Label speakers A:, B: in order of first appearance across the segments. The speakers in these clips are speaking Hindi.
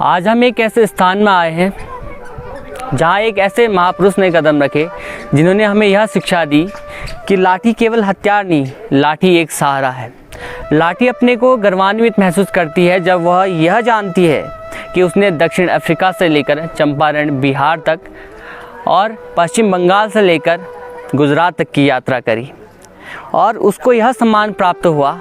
A: आज हम एक ऐसे स्थान में आए हैं जहाँ एक ऐसे महापुरुष ने कदम रखे जिन्होंने हमें यह शिक्षा दी कि लाठी केवल हथियार नहीं, लाठी एक सहारा है। लाठी अपने को गर्वान्वित महसूस करती है जब वह यह जानती है कि उसने दक्षिण अफ्रीका से लेकर चंपारण बिहार तक और पश्चिम बंगाल से लेकर गुजरात तक की यात्रा करी और उसको यह सम्मान प्राप्त हुआ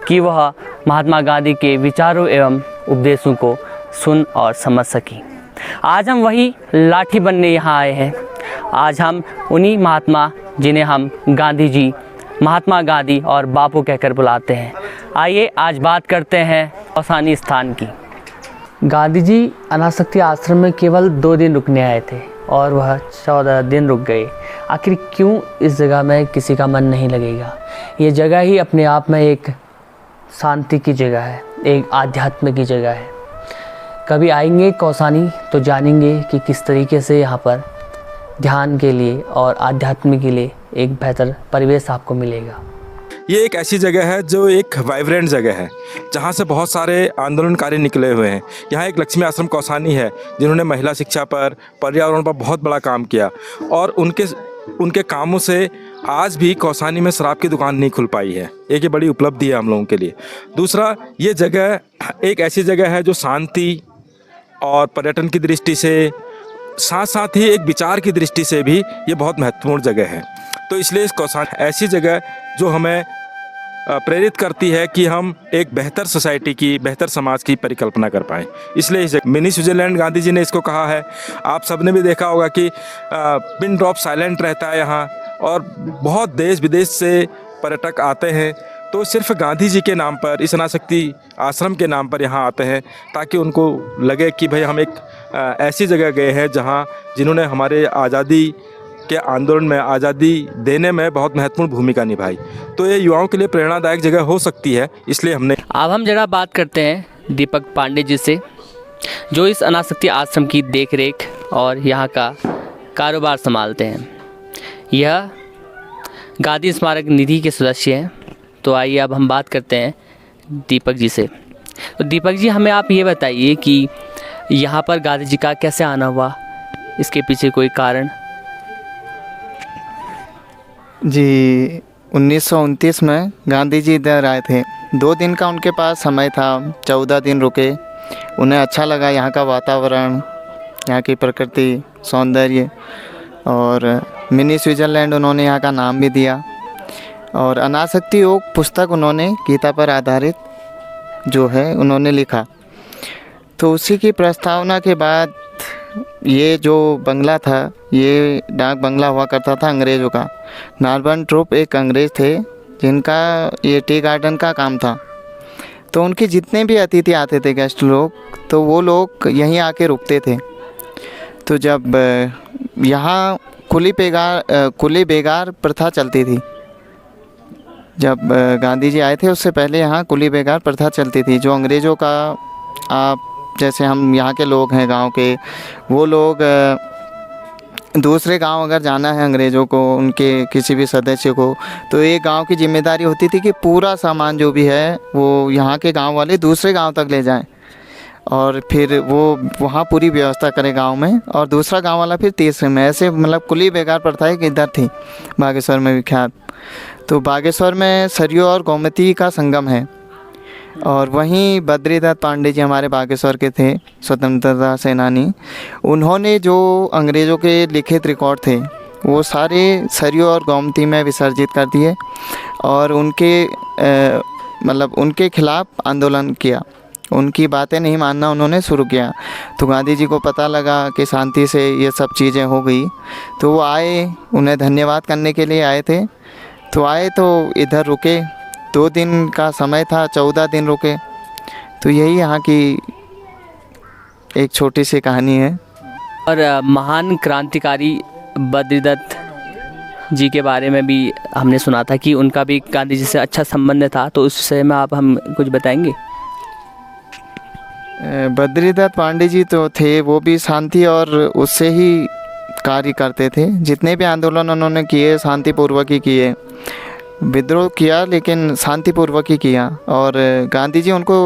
A: कि वह महात्मा गांधी के विचारों एवं उपदेशों को सुन और समझ सकी। आज हम वही लाठी बनने यहाँ आए हैं। आज हम उन्हीं महात्मा जिन्हें हम गांधी जी, महात्मा गांधी और बापू कहकर बुलाते हैं। आइए आज बात करते हैं कौसानी स्थान की। गांधी जी अनासक्ति आश्रम में केवल 2 दिन रुकने आए थे और वह 14 दिन रुक गए। आखिर क्यों इस जगह में किसी का मन नहीं लगेगा? ये जगह ही अपने आप में एक शांति की जगह है, एक आध्यात्म की जगह है। कभी आएंगे कौसानी तो जानेंगे कि किस तरीके से यहाँ पर ध्यान के लिए और आध्यात्म के लिए एक बेहतर परिवेश आपको मिलेगा।
B: ये एक ऐसी जगह है जो एक वाइब्रेंट जगह है जहाँ से बहुत सारे आंदोलनकारी निकले हुए हैं। यहाँ एक लक्ष्मी आश्रम कौसानी है जिन्होंने महिला शिक्षा पर, पर्यावरण पर बहुत बड़ा काम किया और उनके कामों से आज भी कौसानी में शराब की दुकान नहीं खुल पाई है। एक ये बड़ी उपलब्धि है हम लोगों के लिए। दूसरा, ये जगह एक ऐसी जगह है जो शांति और पर्यटन की दृष्टि से, साथ साथ ही एक विचार की दृष्टि से भी ये बहुत महत्वपूर्ण जगह है। तो इसलिए इस कौसानी ऐसी जगह जो हमें प्रेरित करती है कि हम एक बेहतर सोसाइटी की, बेहतर समाज की परिकल्पना कर पाएँ। इसलिए इस मिनी स्विट्ज़रलैंड गांधी जी ने इसको कहा है। आप सबने भी देखा होगा कि पिन ड्रॉप साइलेंट रहता है यहाँ और बहुत देश विदेश से पर्यटक आते हैं। तो सिर्फ गांधी जी के नाम पर, इस अनासक्ति आश्रम के नाम पर यहाँ आते हैं ताकि उनको लगे कि भाई हम एक ऐसी जगह गए हैं जहाँ जिन्होंने हमारे आज़ादी के आंदोलन में, आज़ादी देने में बहुत महत्वपूर्ण भूमिका निभाई। तो ये युवाओं के लिए प्रेरणादायक जगह हो सकती है, इसलिए हमने।
A: अब हम जरा बात करते हैं दीपक पांडे जी से, जो इस अनासक्ति आश्रम की देखरेख और यहाँ का कारोबार संभालते हैं। यह गांधी स्मारक निधि के सदस्य हैं। तो आइए अब हम बात करते हैं दीपक जी से। तो दीपक जी, हमें आप ये बताइए कि यहाँ पर गांधी जी का कैसे आना हुआ, इसके पीछे कोई कारण?
C: जी, 1929 में गांधी जी इधर आए थे। 2 दिन का उनके पास समय था, 14 दिन रुके। उन्हें अच्छा लगा यहाँ का वातावरण, यहाँ की प्रकृति, सौंदर्य, और मिनी स्विट्ज़रलैंड उन्होंने यहाँ का नाम भी दिया। और अनासक्ति योग पुस्तक उन्होंने गीता पर आधारित जो है उन्होंने लिखा। तो उसी की प्रस्तावना के बाद ये जो बंगला था, ये डाक बंगला हुआ करता था अंग्रेज़ों का। नॉर्मन ट्रूप एक अंग्रेज़ थे जिनका ये टी गार्डन का काम था। तो उनके जितने भी अतिथि आते थे, गेस्ट लोग, तो वो लोग यहीं आके रुकते थे। तो जब यहाँ कुली बेगार प्रथा चलती थी, जब गांधी जी आए थे उससे पहले यहाँ कुली बेगार प्रथा चलती थी, जो अंग्रेज़ों का, आप जैसे हम यहाँ के लोग हैं गांव के, वो लोग दूसरे गांव अगर जाना है अंग्रेज़ों को, उनके किसी भी सदस्य को, तो एक गांव की जिम्मेदारी होती थी कि पूरा सामान जो भी है वो यहाँ के गांव वाले दूसरे गांव तक ले जाएं और फिर वो वहाँ पूरी व्यवस्था करे गांव में, और दूसरा गांव वाला फिर तीसरे में। ऐसे मतलब कुली बेगार प्रथा एक इधर थी बागेश्वर में विख्यात। तो बागेश्वर में सरयू और गोमती का संगम है, और वहीं बद्रीदत्त पांडे जी हमारे बागेश्वर के थे, स्वतंत्रता सेनानी। उन्होंने जो अंग्रेज़ों के लिखित रिकॉर्ड थे वो सारे सरयू और गोमती में विसर्जित कर दिए और उनके खिलाफ़ आंदोलन किया। उनकी बातें नहीं मानना उन्होंने शुरू किया। तो गांधी जी को पता लगा कि शांति से ये सब चीज़ें हो गई, तो वो आए, उन्हें धन्यवाद करने के लिए आए थे। तो आए तो इधर रुके, 2 दिन का समय था, 14 दिन रुके। तो यही यहाँ की एक छोटी सी कहानी है।
A: और महान क्रांतिकारी बद्रीदत्त जी के बारे में भी हमने सुना था कि उनका भी गांधी जी से अच्छा संबंध था, तो उस विषय में आप हम कुछ बताएंगे?
C: बद्रीदत्त पांडे जी तो थे, वो भी शांति और उससे ही कार्य करते थे। जितने भी आंदोलन उन्होंने किए शांतिपूर्वक ही किए, विद्रोह किया लेकिन शांतिपूर्वक ही किया। और गांधी जी उनको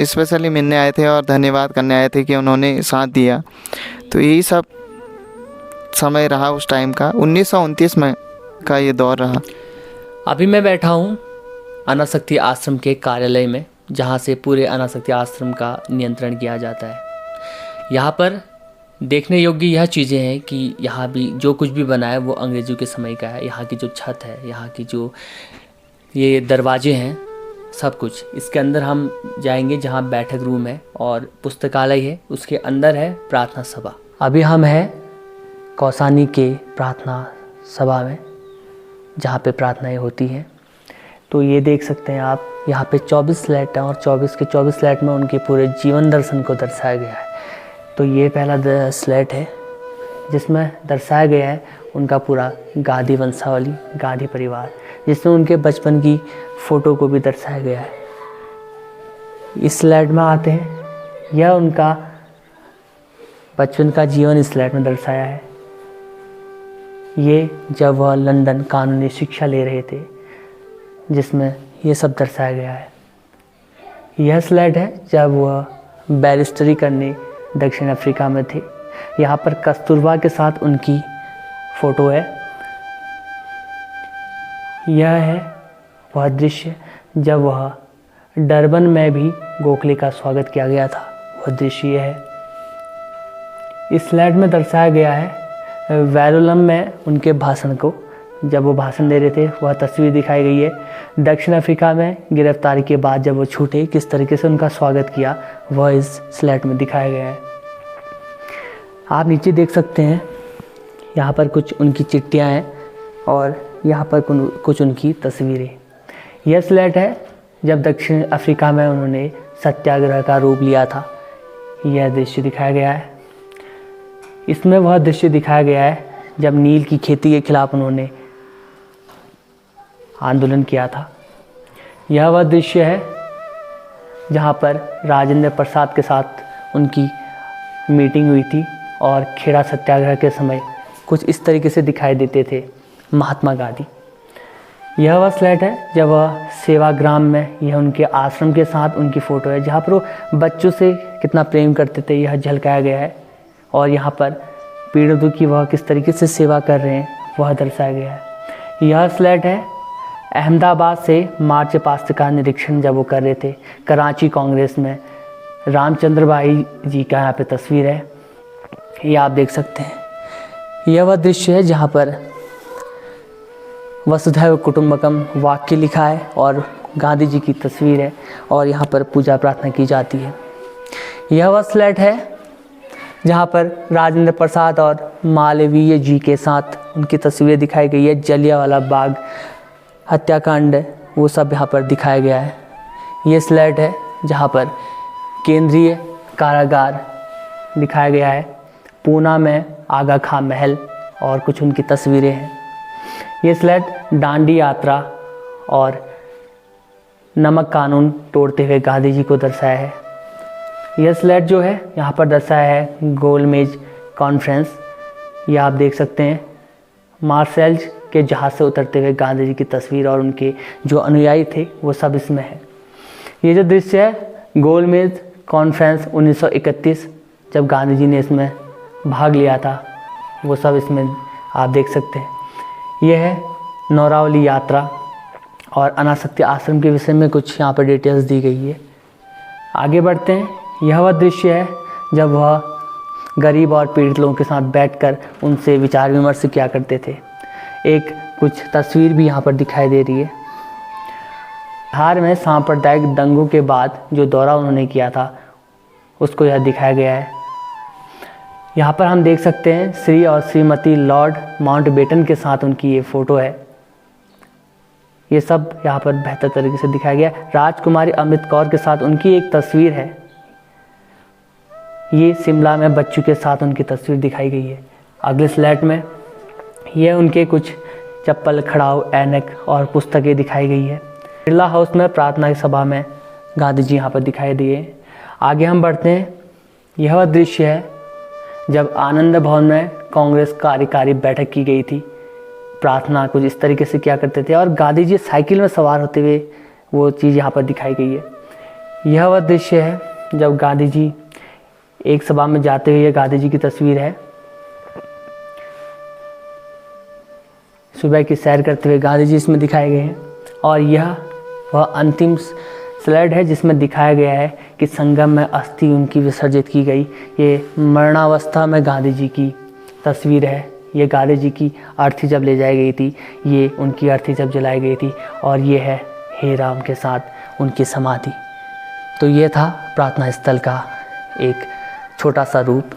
C: स्पेशली मिलने आए थे और धन्यवाद करने आए थे कि उन्होंने साथ दिया। तो यही सब समय रहा उस टाइम का, 1929 में का ये दौर रहा।
A: अभी मैं बैठा हूँ अनासक्ति आश्रम के कार्यालय में, जहाँ से पूरे अनासक्ति आश्रम का नियंत्रण किया जाता है। यहाँ पर देखने योग्य यह चीज़ें हैं कि यहाँ भी जो कुछ भी बना है वो अंग्रेज़ों के समय का है। यहाँ की जो छत है, यहाँ की जो ये दरवाजे हैं, सब कुछ इसके अंदर हम जाएंगे, जहाँ बैठक रूम है और पुस्तकालय है, उसके अंदर है प्रार्थना सभा। अभी हम हैं कौसानी के प्रार्थना सभा में, जहाँ पे प्रार्थनाएं होती हैं। तो ये देख सकते हैं आप, यहाँ पे 24 स्लेट हैं और 24 के 24 स्लेट में उनके पूरे जीवन दर्शन को दर्शाया गया है। तो ये पहला स्लेट है जिसमें दर्शाया गया है उनका पूरा गादी वंशावली, गादी परिवार, जिसमें उनके बचपन की फ़ोटो को भी दर्शाया गया है। इस स्लेट में आते हैं, यह उनका बचपन का जीवन इस स्लेट में दर्शाया है। ये जब वह लंदन कानूनी शिक्षा ले रहे थे, जिसमें ये सब दर्शाया गया है। यह स्लेट है जब वह बैरिस्टरी करने दक्षिण अफ्रीका में थे। यहाँ पर कस्तूरबा के साथ उनकी फ़ोटो है। यह है वह दृश्य जब वह डरबन में भी गोखले का स्वागत किया गया था, वह दृश्य यह है। इस स्लाइड में दर्शाया गया है वेलोलम में उनके भाषण को, जब वो भाषण दे रहे थे, वह तस्वीर दिखाई गई है। दक्षिण अफ्रीका में गिरफ्तारी के बाद जब वो छूटे, किस तरीके से उनका स्वागत किया, वह इस स्लाइड में दिखाया गया है। आप नीचे देख सकते हैं, यहाँ पर कुछ उनकी चिट्ठियाँ हैं और यहाँ पर कुछ उनकी तस्वीरें। यह स्लाइड है जब दक्षिण अफ्रीका में उन्होंने सत्याग्रह का रूप लिया था, यह दृश्य दिखाया गया है। इसमें वह दृश्य दिखाया गया है जब नील की खेती के खिलाफ उन्होंने आंदोलन किया था। यह वह दृश्य है जहाँ पर राजेंद्र प्रसाद के साथ उनकी मीटिंग हुई थी और खेड़ा सत्याग्रह के समय कुछ इस तरीके से दिखाई देते थे महात्मा गांधी। यह वह स्लाइड है जब वह सेवाग्राम में, यह उनके आश्रम के साथ उनकी फ़ोटो है, जहाँ पर वो बच्चों से कितना प्रेम करते थे, यह झलकाया गया है। और यहाँ पर पीड़ितों की वह किस तरीके से सेवा कर रहे हैं, वह दर्शाया गया है। यह स्लाइड है अहमदाबाद से मार्च पास्ट का निरीक्षण जब वो कर रहे थे कराची कांग्रेस में, रामचंद्र भाई जी का यहाँ पे तस्वीर है, ये आप देख सकते हैं। यह वह दृश्य है जहाँ पर वसुधैव कुटुंबकम वाक्य लिखा है और गांधी जी की तस्वीर है और यहाँ पर पूजा प्रार्थना की जाती है। यह वह स्लाइड है जहाँ पर राजेंद्र प्रसाद और मालवीय जी के साथ उनकी तस्वीरें दिखाई गई है। जलियांवाला बाग हत्याकांड, वो सब यहाँ पर दिखाया गया है। ये स्लाइड है जहाँ पर केंद्रीय कारागार दिखाया गया है, पूना में आगा खां महल और कुछ उनकी तस्वीरें हैं। ये स्लाइड डांडी यात्रा और नमक कानून तोड़ते हुए गांधी जी को दर्शाया है। यह स्लाइड जो है यहाँ पर दर्शाया है गोलमेज कॉन्फ्रेंस, ये आप देख सकते हैं। मार्शल्स के जहाज़ से उतरते हुए गांधी जी की तस्वीर और उनके जो अनुयायी थे वो सब इसमें है। ये जो दृश्य है गोलमेज कॉन्फ्रेंस 1931, जब गांधी जी ने इसमें भाग लिया था, वो सब इसमें आप देख सकते हैं। यह है नौरावली यात्रा और अनासक्ति आश्रम के विषय में कुछ यहाँ पर डिटेल्स दी गई है। आगे बढ़ते हैं। यह वह दृश्य है जब वह गरीब और पीड़ित लोगों के साथ बैठकर उनसे विचार विमर्श किया करते थे। एक कुछ तस्वीर भी यहाँ पर दिखाई दे रही है। बिहार में सांप्रदायिक दंगों के बाद जो दौरा उन्होंने किया था, उसको यह दिखाया गया है। यहाँ पर हम देख सकते हैं श्री और श्रीमती लॉर्ड माउंटबेटन के साथ उनकी ये फ़ोटो है। ये सब यहाँ पर बेहतर तरीके से दिखाया गया। राजकुमारी अमृत कौर के साथ उनकी एक तस्वीर है। ये शिमला में बच्चों के साथ उनकी तस्वीर दिखाई गई है। अगले स्लाइड में ये उनके कुछ चप्पल, खड़ाऊ, ऐनक और पुस्तकें दिखाई गई है। बिरला हाउस में प्रार्थना सभा में गांधी जी यहाँ पर दिखाई दिए। आगे हम बढ़ते हैं। यह वह दृश्य है जब आनंद भवन में कांग्रेस कार्यकारी बैठक की गई थी। प्रार्थना कुछ इस तरीके से किया करते थे और गांधी जी साइकिल में सवार होते हुए, वो चीज़ यहाँ पर दिखाई गई है। यह वह दृश्य है जब गांधी जी एक सभा में जाते हुए, गांधी जी की तस्वीर है। सुबह की सैर करते हुए गांधी जी इसमें दिखाए गए हैं। और यह वह अंतिम स्लाइड है जिसमें दिखाया गया है कि संगम में अस्थि उनकी विसर्जित की गई। ये मरणावस्था में गांधी जी की तस्वीर है। ये गांधी जी की अर्थी जब ले जाई गई थी, ये उनकी अर्थी जब जलाई गई थी, और ये है हे राम के साथ उनकी समाधि। तो ये था प्रार्थना स्थल का एक छोटा सा रूप।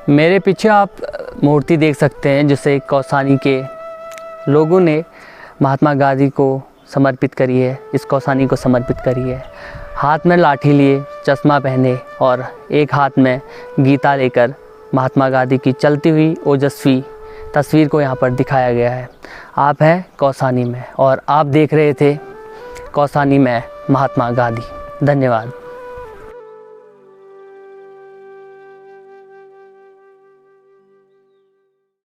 A: मेरे पीछे आप मूर्ति देख सकते हैं जिसे कौसानी के लोगों ने महात्मा गांधी को समर्पित करी है, इस कौसानी को समर्पित करी है। हाथ में लाठी लिए, चश्मा पहने और एक हाथ में गीता लेकर महात्मा गांधी की चलती हुई ओजस्वी तस्वीर को यहाँ पर दिखाया गया है। आप हैं कौसानी में और आप देख रहे थे कौसानी में महात्मा गांधी। धन्यवाद।